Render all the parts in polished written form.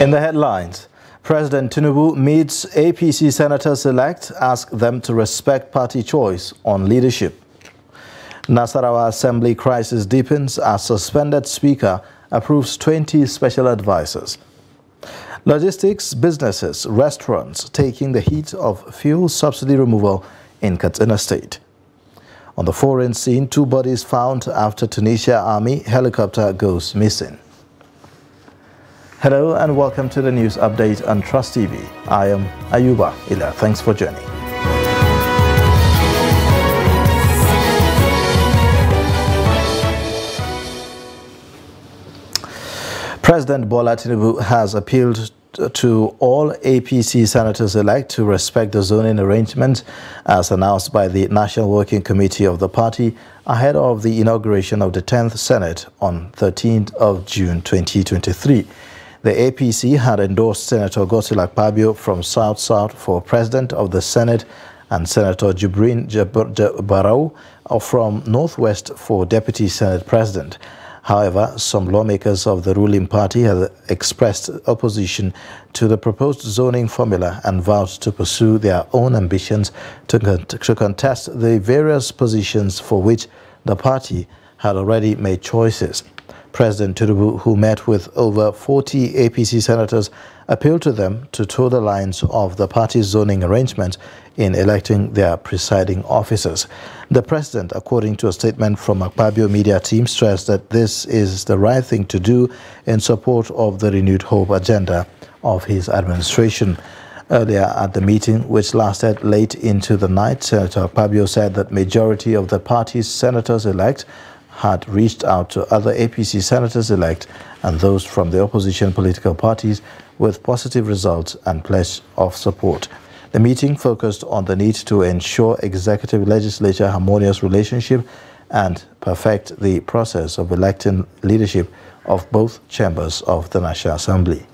In the headlines, President Tinubu meets APC Senators-elect, asks them to respect party choice on leadership. Nasarawa Assembly crisis deepens as suspended Speaker approves 20 special advisors. Logistics businesses, restaurants taking the heat of fuel subsidy removal in Katsina State. On the foreign scene, 2 bodies found after Tunisia Army helicopter goes missing. Hello and welcome to the news update on Trust TV. I am Ayuba Ila. Thanks for joining. President Bola Tinubu has appealed to all APC Senators-elect to respect the zoning arrangements as announced by the National Working Committee of the party ahead of the inauguration of the 10th Senate on 13th of June 2023. The APC had endorsed Senator Godswill Akpabio from South for President of the Senate and Senator Jibrin Barau from Northwest for Deputy Senate President. However, some lawmakers of the ruling party have expressed opposition to the proposed zoning formula and vowed to pursue their own ambitions to contest the various positions for which the party had already made choices. President Tinubu, who met with over 40 APC senators, appealed to them to toe the lines of the party's zoning arrangement in electing their presiding officers. The president, according to a statement from Akpabio media team, stressed that this is the right thing to do in support of the renewed hope agenda of his administration. Earlier at the meeting, which lasted late into the night, Senator Akpabio said that majority of the party's senators-elect had reached out to other APC senators-elect and those from the opposition political parties with positive results and pledge of support. The meeting focused on the need to ensure executive-legislature harmonious relationship and perfect the process of electing leadership of both chambers of the National Assembly.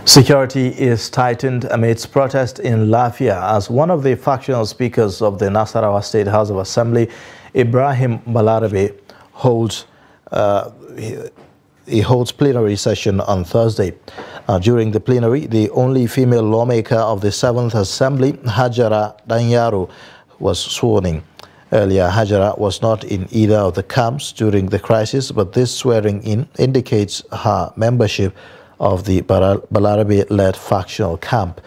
Security is tightened amidst protest in Lafia as one of the factional speakers of the Nasarawa State House of Assembly, Ibrahim Balarabe, holds plenary session on Thursday. During the plenary, the only female lawmaker of the 7th Assembly, Hajara Danyaru, was sworn in. Earlier, Hajara was not in either of the camps during the crisis, but this swearing in indicates her membership of the Balarabe-led factional camp.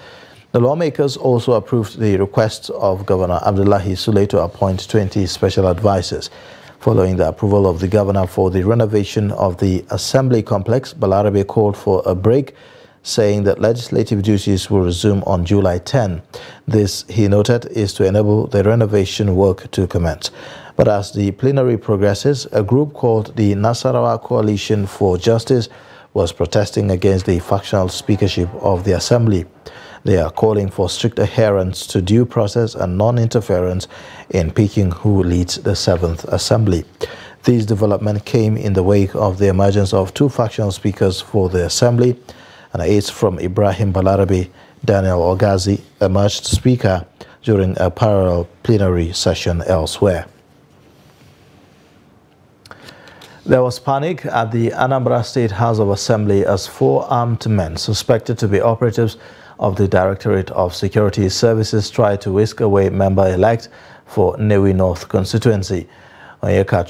The lawmakers also approved the request of Governor Abdullahi Sule to appoint 20 special advisors. Following the approval of the governor for the renovation of the assembly complex, Balarabe called for a break, saying that legislative duties will resume on July 10. This, he noted, is to enable the renovation work to commence. But as the plenary progresses, a group called the Nasarawa Coalition for Justice was protesting against the factional speakership of the assembly. They are calling for strict adherence to due process and non-interference in picking who leads the 7th Assembly. This development came in the wake of the emergence of 2 factional speakers for the assembly, and aides from Ibrahim Balarabe, Daniel Ogazi, emerged speaker during a parallel plenary session elsewhere. There was panic at the Anambra State House of Assembly as 4 armed men suspected to be operatives of the Directorate of Security Services tried to whisk away member-elect for Nnewi North constituency, Onyeka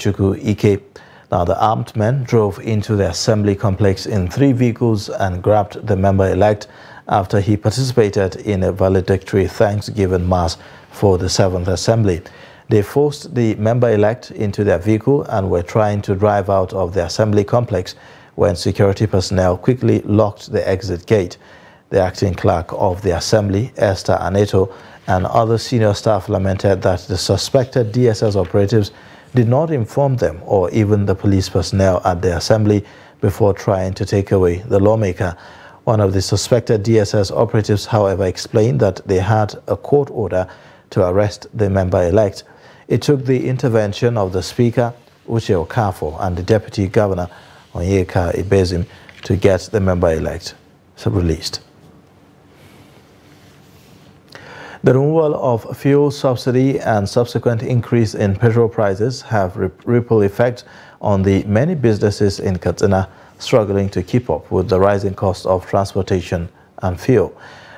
Ike. Now, the armed men drove into the assembly complex in 3 vehicles and grabbed the member-elect after he participated in a valedictory Thanksgiving Mass for the 7th Assembly. They forced the member-elect into their vehicle and were trying to drive out of the assembly complex when security personnel quickly locked the exit gate. The acting clerk of the Assembly, Esther Aneto, and other senior staff lamented that the suspected DSS operatives did not inform them or even the police personnel at the Assembly before trying to take away the lawmaker. One of the suspected DSS operatives, however, explained that they had a court order to arrest the member-elect. It took the intervention of the Speaker, Uche Okafor, and the Deputy Governor, Onyeka Ibezim, to get the member-elect released. The removal of fuel subsidy and subsequent increase in petrol prices have ripple effect on the many businesses in Katsina struggling to keep up with the rising cost of transportation and fuel.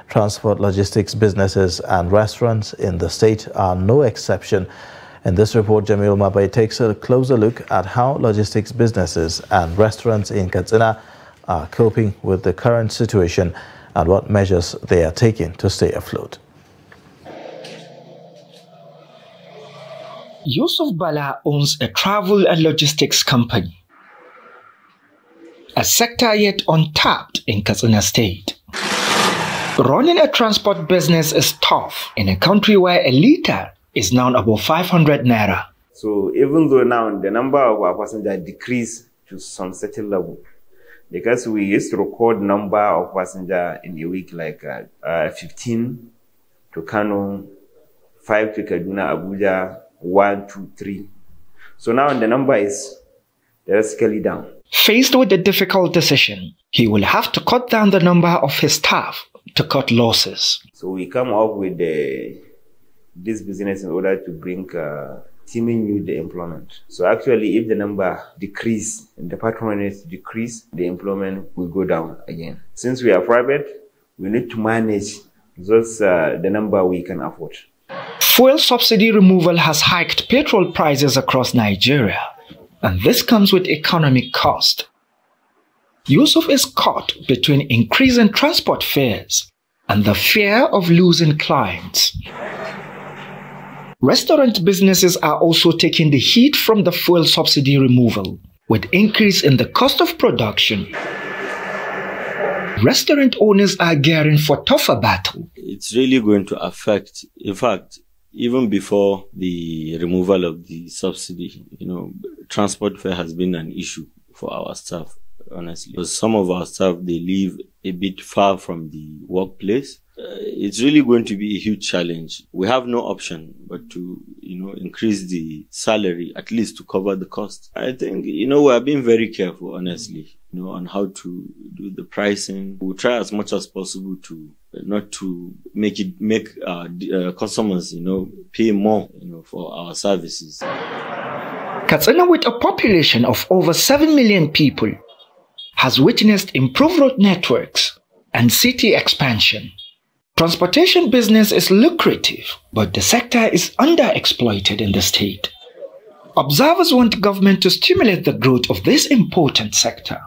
Transport logistics businesses and restaurants in the state are no exception. In this report, Jamil Mabai takes a closer look at how logistics businesses and restaurants in Katsina are coping with the current situation and what measures they are taking to stay afloat. Yusuf Bala owns a travel and logistics company, a sector yet untapped in Katsina State. Running a transport business is tough in a country where a litre is now about 500 naira. So even though now the number of our passengers decreased to some certain level, because we used to record number of passengers in a week like 15 to Kano, 5 to Kaduna, Abuja, 1, 2, 3. So now the number is drastically down. Faced with a difficult decision, he will have to cut down the number of his staff to cut losses. So we come up with this business in order to bring teaming new the employment. So actually, if the number decrease, the patronage decrease, the employment will go down again. Since we are private, we need to manage just the number we can afford. Fuel subsidy removal has hiked petrol prices across Nigeria, and this comes with economic cost. Yusuf is caught between increasing transport fares and the fear of losing clients. Restaurant businesses are also taking the heat from the fuel subsidy removal, with increase in the cost of production. Restaurant owners are gearing for tougher battle. It's really going to affect, in fact, even before the removal of the subsidy, transport fare has been an issue for our staff, honestly. Because some of our staff, they live a bit far from the workplace. It's really going to be a huge challenge. We have no option but to, increase the salary, at least to cover the cost. I think, we are being very careful, honestly, on how to do the pricing. We'll try as much as possible to not to make customers, pay more, for our services. Katsina, with a population of over 7 million people, has witnessed improved road networks and city expansion. Transportation business is lucrative, but the sector is underexploited in the state. Observers want government to stimulate the growth of this important sector.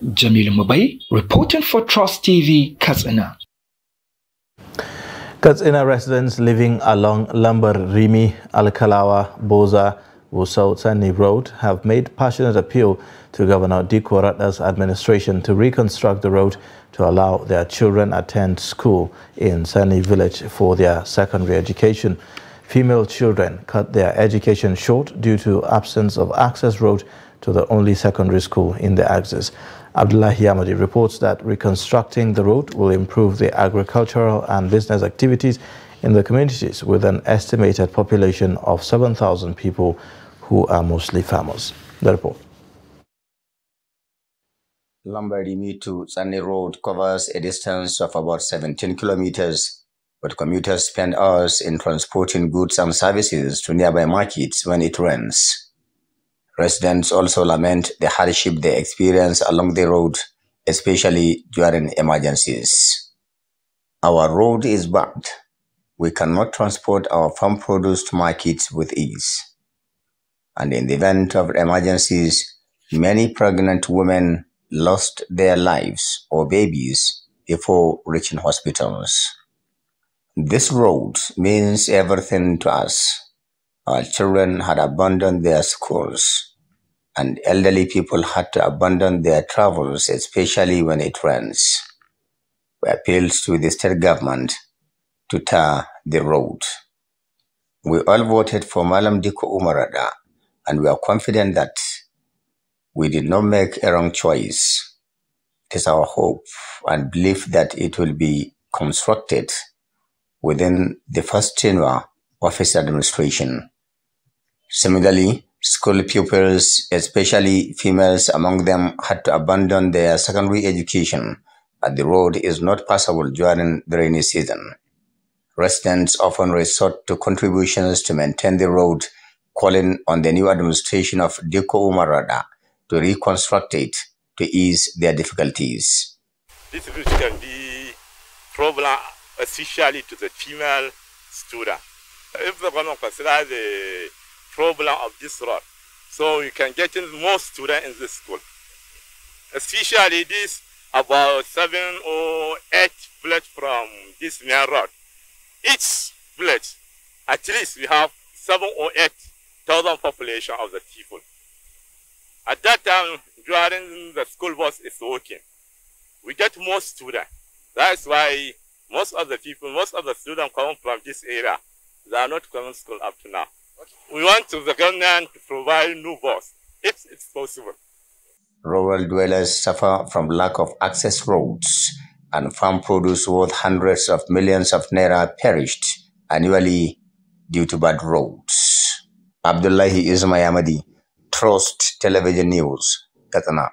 Jamil Mubai, reporting for Trust TV, Katsina. Katsina residents living along Lambar Rimi, Alkalawa, Boza, Wusau Sani Road have made passionate appeal to Governor Dikko Ratna's administration to reconstruct the road to allow their children attend school in Sani village for their secondary education. Female children cut their education short due to absence of access road to the only secondary school in the axis. Abdullahi Yamadi reports that reconstructing the road will improve the agricultural and business activities in the communities with an estimated population of 7,000 people who are mostly farmers. The report. Lambarimi to Sani Road covers a distance of about 17 kilometers, but commuters spend hours in transporting goods and services to nearby markets when it rains. Residents also lament the hardship they experience along the road, especially during emergencies. Our road is bad. We cannot transport our farm produce to markets with ease. And in the event of emergencies, many pregnant women lost their lives or babies before reaching hospitals. This road means everything to us. Our children had abandoned their schools, and elderly people had to abandon their travels, especially when it rains. We appealed to the state government to tar the road. We all voted for Malam Diko Umarada, and we are confident that we did not make a wrong choice. It is our hope and belief that it will be constructed within the first tenure of his administration. Similarly, school pupils, especially females among them, had to abandon their secondary education as the road is not passable during the rainy season. Residents often resort to contributions to maintain the road, calling on the new administration of Diko Umarada to reconstruct it to ease their difficulties. This route can be problem, especially to the female student. If the government considers the problem of this road, so you can get in more students in this school. Especially this about 7 or 8 villages from this main road. Each village, at least we have 7 or 8,000 population of the people. At that time, during the school bus is working, we get more students. That's why most of the people, most of the students coming from this area, they are not coming to school up to now. We want the government to provide new bus, if it's possible. Rural dwellers suffer from lack of access roads, and farm produce worth hundreds of millions of naira perished annually due to bad roads. Abdullahi Ismayamadi, Trust Television News, Katsina.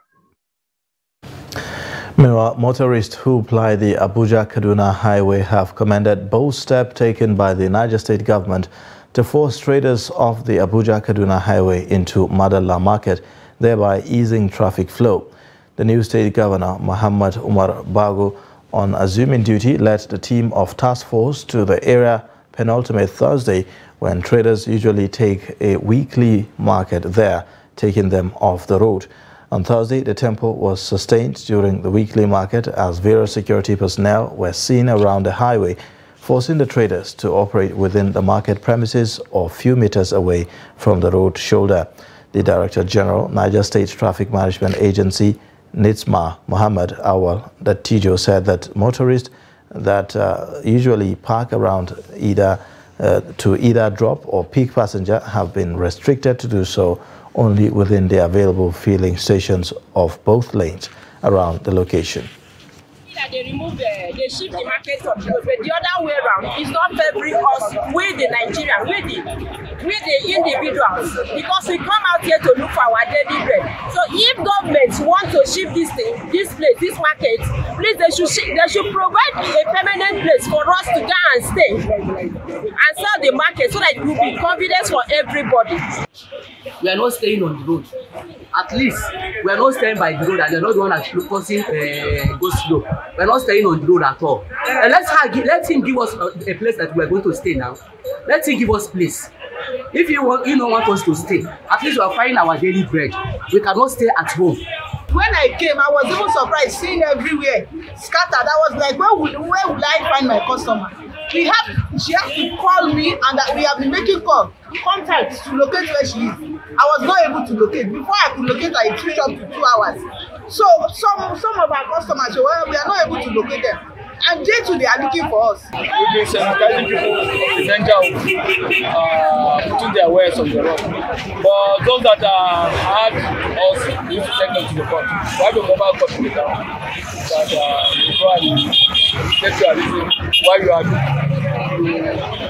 Meanwhile, motorists who ply the Abuja-Kaduna highway have commended bold step taken by the Niger State government to force traders off the Abuja-Kaduna highway into Madalla Market, thereby easing traffic flow. The new state governor, Muhammad Umar Bago, on assuming duty, led the team of task force to the area penultimate Thursday, when traders usually take a weekly market there, taking them off the road. On Thursday, the tempo was sustained during the weekly market as various security personnel were seen around the highway, forcing the traders to operate within the market premises or few meters away from the road shoulder. The Director General, Niger State Traffic Management Agency, Nitsma Muhammad Awal Dattijo, said that motorists that usually park around either drop or pick passenger have been restricted to do so only within the available filling stations of both lanes around the location. They shift the market from the road, but the other way around is not favoring us with the Nigerians, with the individuals, because we come out here to look for our daily bread. So if governments want to shift this thing, this place, this market, please they should provide a permanent place for us to go and stay and sell the market so that it will be confidence for everybody. We are not staying on the road. At least we are not staying by the road, and they're not the one that's causing go slow. We're not staying on the road at all. And let him give us a place that we are going to stay now. Let him give us place. If you don't want us to stay, at least we are finding our daily bread. We cannot stay at home. When I came, I was even surprised seeing everywhere scattered. I was like, where will I find my customer? She has to call me, and we have been making contacts to locate where she is. I was not able to locate. Before I could locate her, it took up to 2 hours. So some of our customers, we are not able to locate them. And day to day are looking for us. We've been sensitizing people the danger of putting their wares on the road. But those that had us, we need to take them to the court. We have a mobile court in the town that probably take your reason why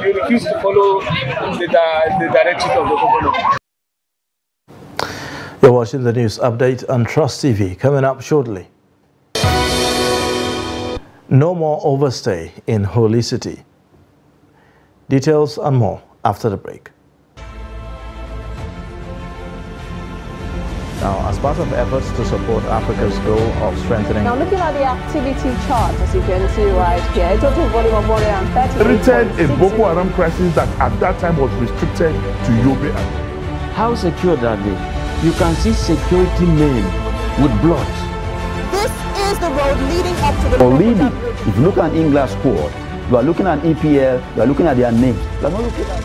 you refuse to follow the directives of the government. You're watching the news update on Trust TV. Coming up shortly. No more overstay in Holy City. Details and more after the break. Now, as part of efforts to support Africa's goal of strengthening... Now, looking at the activity chart, as you can see right here, a total volume of 130... a Boko Haram crisis that at that time was restricted to Yobe. How secure are they? You can see security men with blood. This is the road leading up to the... Already, if you look at English squad, you are looking at EPL, you are looking at their names. You are not looking at...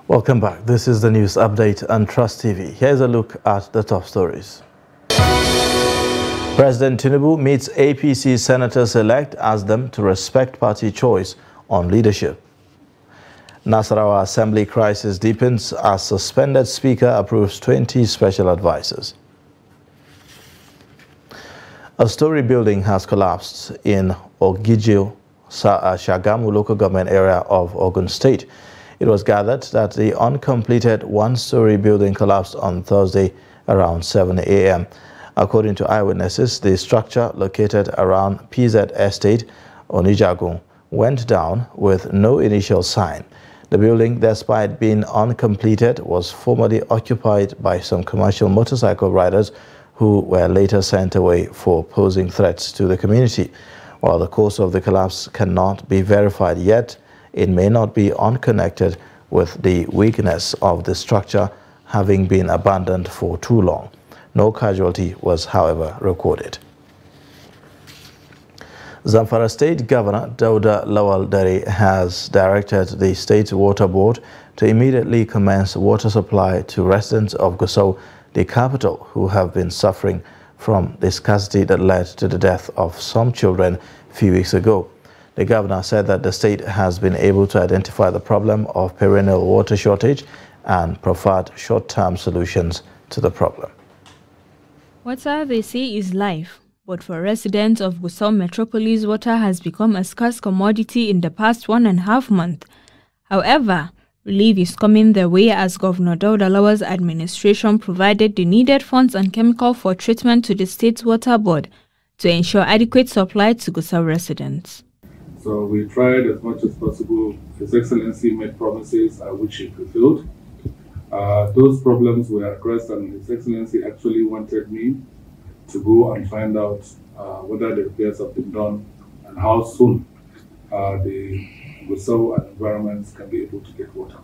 Welcome back. This is the news update on Trust TV. Here's a look at the top stories. President Tinubu meets APC Senators-elect, asks them to respect party choice on leadership. Nasarawa Assembly crisis deepens as suspended Speaker approves 20 special advisors. A story building has collapsed in Ogijio, Shagamu local government area of Ogun State. It was gathered that the uncompleted one-story building collapsed on Thursday around 7 a.m. According to eyewitnesses, the structure located around PZ Estate, Onijagun, went down with no initial sign. The building, despite being uncompleted, was formerly occupied by some commercial motorcycle riders who were later sent away for posing threats to the community. While the cause of the collapse cannot be verified yet, it may not be unconnected with the weakness of the structure having been abandoned for too long. No casualty was, however, recorded. Zamfara State Governor Dauda Lawal Dare has directed the State Water Board to immediately commence water supply to residents of Gusau, the capital, who have been suffering from the scarcity that led to the death of some children a few weeks ago. The governor said that the state has been able to identify the problem of perennial water shortage and provide short-term solutions to the problem. Water, they say, is life. But for residents of Gusau Metropolis, water has become a scarce commodity in the past 1.5 months. However, relief is coming their way as Governor Dauda Lawal's administration provided the needed funds and chemical for treatment to the state's water board to ensure adequate supply to Gusau residents. So we tried as much as possible. His Excellency made promises which he fulfilled. Those problems were addressed, and His Excellency actually wanted me to go and find out whether the repairs have been done and how soon the Gusau and environments can be able to get water.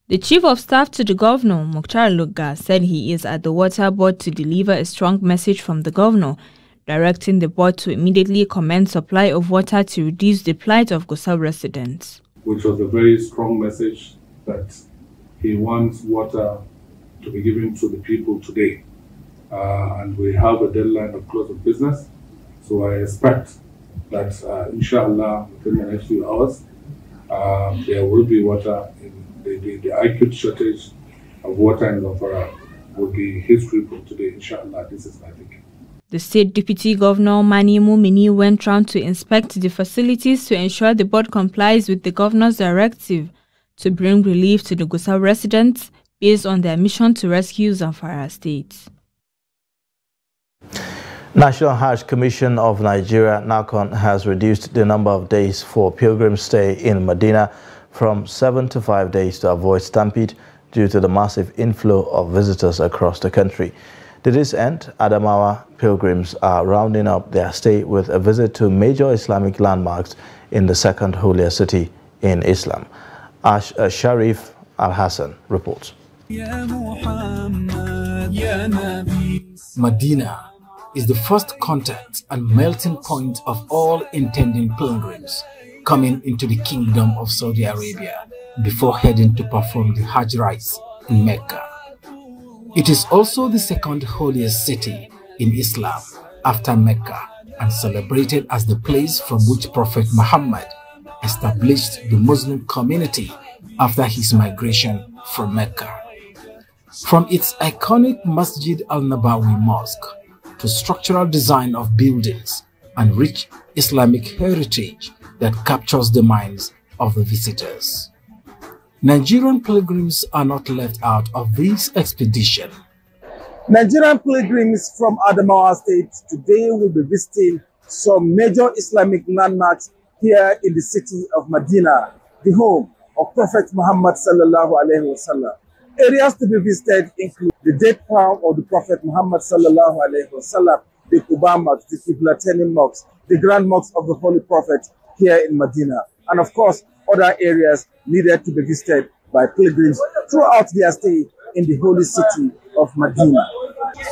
The Chief of Staff to the Governor, Mukhtar Lugga, said he is at the water board to deliver a strong message from the Governor, directing the board to immediately commence supply of water to reduce the plight of Gusau residents. Which was a very strong message that he wants water to be given to the people today. And we have a deadline of close of business. So I expect that, inshallah, within the next few hours, there will be water. The acute shortage of water in Zamfara will be history from today, inshallah. This is my thinking. The State Deputy Governor Mani Mumini went round to inspect the facilities to ensure the board complies with the Governor's directive to bring relief to the Gusau residents based on their mission to rescue Zamfara State. National Hajj Commission of Nigeria, NACON, has reduced the number of days for pilgrim stay in Medina from 7 to 5 days to avoid stampede due to the massive inflow of visitors across the country. To this end, Adamawa pilgrims are rounding up their stay with a visit to major Islamic landmarks in the second holiest city in Islam. Sharif Al-Hassan reports. Medina is the first contact and melting point of all intending pilgrims coming into the Kingdom of Saudi Arabia before heading to perform the Hajj rites in Mecca. It is also the second holiest city in Islam after Mecca and celebrated as the place from which Prophet Muhammad established the Muslim community after his migration from Mecca. From its iconic Masjid al-Nabawi Mosque to structural design of buildings and rich Islamic heritage that captures the minds of the visitors. Nigerian pilgrims are not left out of this expedition. Nigerian pilgrims from Adamawa State today will be visiting some major Islamic landmarks here in the city of Medina, the home of Prophet Muhammad sallallahu alaihi wasallam. Areas to be visited include the dead palm of the Prophet Muhammad sallallahu alaihi wasallam, the Quba Mosque, the Qiblatani Mosque, the Grand Mosque of the Holy Prophet here in Medina, and of course other areas needed to be visited by pilgrims throughout their stay in the holy city of Medina.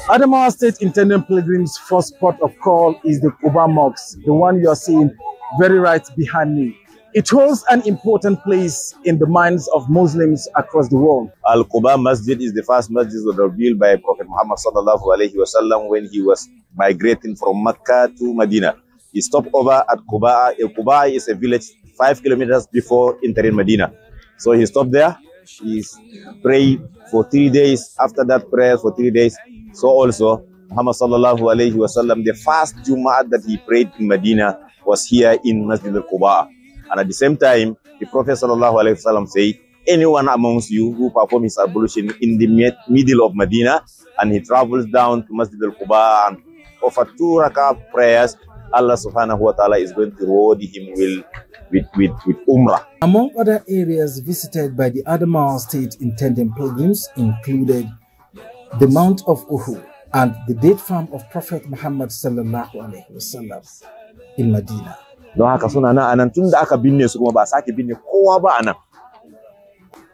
Adamawa State intending pilgrims' first port of call is the Quba Mosque, the one you are seeing very right behind me. It holds an important place in the minds of Muslims across the world. Al-Quba Masjid is the first masjid that was built by Prophet Muhammad sallallahu alaihi wasallam when he was migrating from Mecca to Medina. He stopped over at Quba. Quba is a village 5 kilometers before entering Medina. So he stopped there. He prayed for 3 days. After that prayer for 3 days, so also Muhammad sallallahu alaihi wasallam, the first Jumu'ah that he prayed in Medina was here in Masjid al-Quba. And at the same time, the Prophet sallallahu alaihi wasallam said, anyone amongst you who perform his ablution in the middle of Medina and he travels down to Masjid al-Quba and offer 2 rak'ah prayers, Allah subhanahu wa ta'ala is going to reward him with Umrah. Among other areas visited by the Adamawa State intending pilgrims included the Mount of Uhud and the date farm of Prophet Muhammad sallallahu alaihi wasallam in Medina.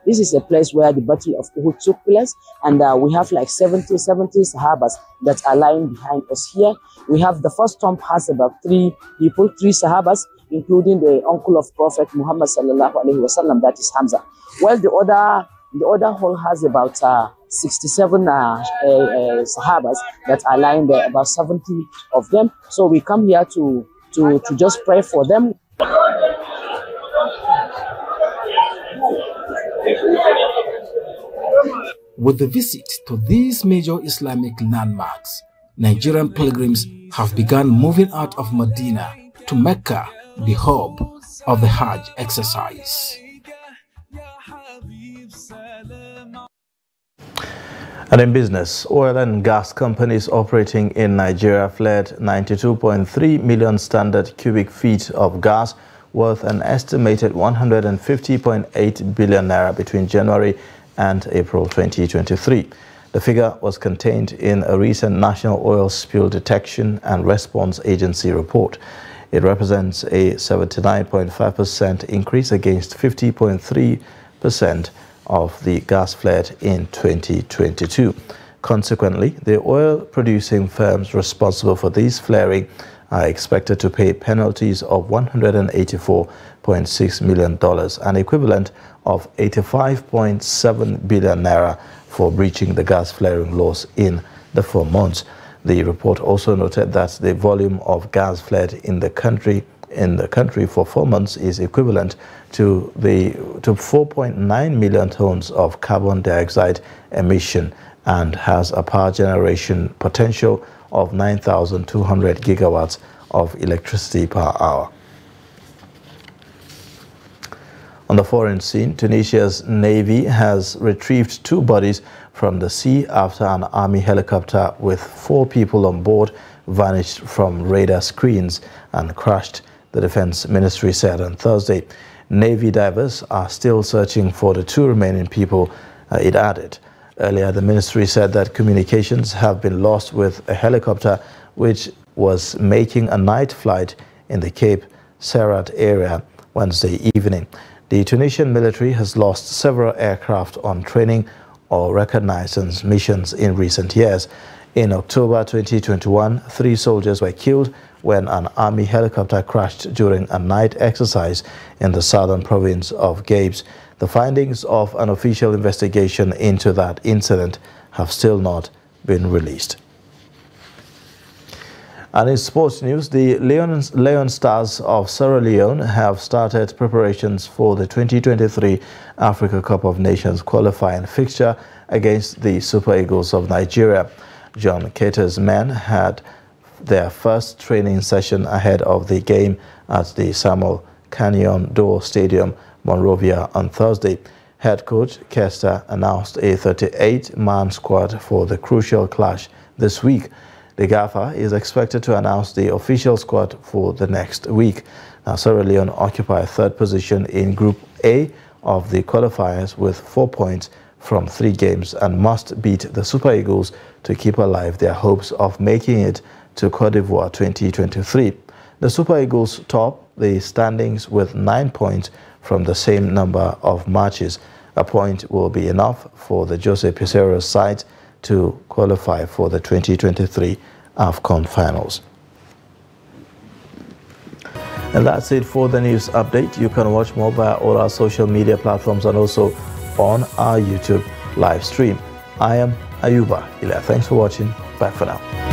This is a place where the Battle of Uhud took place, and we have like 70 Sahabas that are lying behind us here. We have the first tomb has about 3 people, 3 Sahabas, including the uncle of Prophet Muhammad sallallahu alaihi wasallam, that is Hamza. While the other hall has about 67 Sahabas that are lying there, about 70 of them. So we come here to just pray for them. With the visit to these major Islamic landmarks, Nigerian pilgrims have begun moving out of Medina to Mecca, the hub of the Hajj exercise. And in business, oil and gas companies operating in Nigeria fled 92.3 million standard cubic feet of gas worth an estimated 150.8 billion naira between January and April 2023. The figure was contained in a recent National Oil Spill Detection and Response Agency report. It represents a 79.5% increase against 50.3% of the gas fled in 2022. Consequently, the oil-producing firms responsible for this flaring are expected to pay penalties of $184.6 million, an equivalent of 85.7 billion naira for breaching the gas flaring laws in the 4 months. The report also noted that the volume of gas flared in the country for 4 months is equivalent to 4.9 million tons of carbon dioxide emission and has a power generation potential of 9,200 gigawatts of electricity per hour. On the foreign scene, Tunisia's Navy has retrieved 2 bodies from the sea after an army helicopter with 4 people on board vanished from radar screens and crashed, the Defense Ministry said on Thursday. Navy divers are still searching for the 2 remaining people, it added. Earlier, the ministry said that communications have been lost with a helicopter which was making a night flight in the Cape Serrat area Wednesday evening. The Tunisian military has lost several aircraft on training or reconnaissance missions in recent years. In October 2021, 3 soldiers were killed when an army helicopter crashed during a night exercise in the southern province of Gabes. The findings of an official investigation into that incident have still not been released. And in sports news, the Leone Stars of Sierra Leone have started preparations for the 2023 Africa Cup of Nations qualifying fixture against the Super Eagles of Nigeria. John Cater's men had their first training session ahead of the game at the Samuel Canyon Door Stadium, Monrovia, on Thursday. Head coach Kester announced a 38-man squad for the crucial clash this week. The Gaffer is expected to announce the official squad for the next week. Now, Sierra Leone occupy third position in Group A of the qualifiers with 4 points from 3 games and must beat the Super Eagles to keep alive their hopes of making it to Cote d'Ivoire 2023. The Super Eagles top the standings with 9 points from the same number of matches. A point will be enough for the Jose Pizarro's side to qualify for the 2023 AFCON finals. And that's it for the news update. You can watch more via all our social media platforms and also on our YouTube live stream. I am Ayuba Ila. Thanks for watching. Bye for now.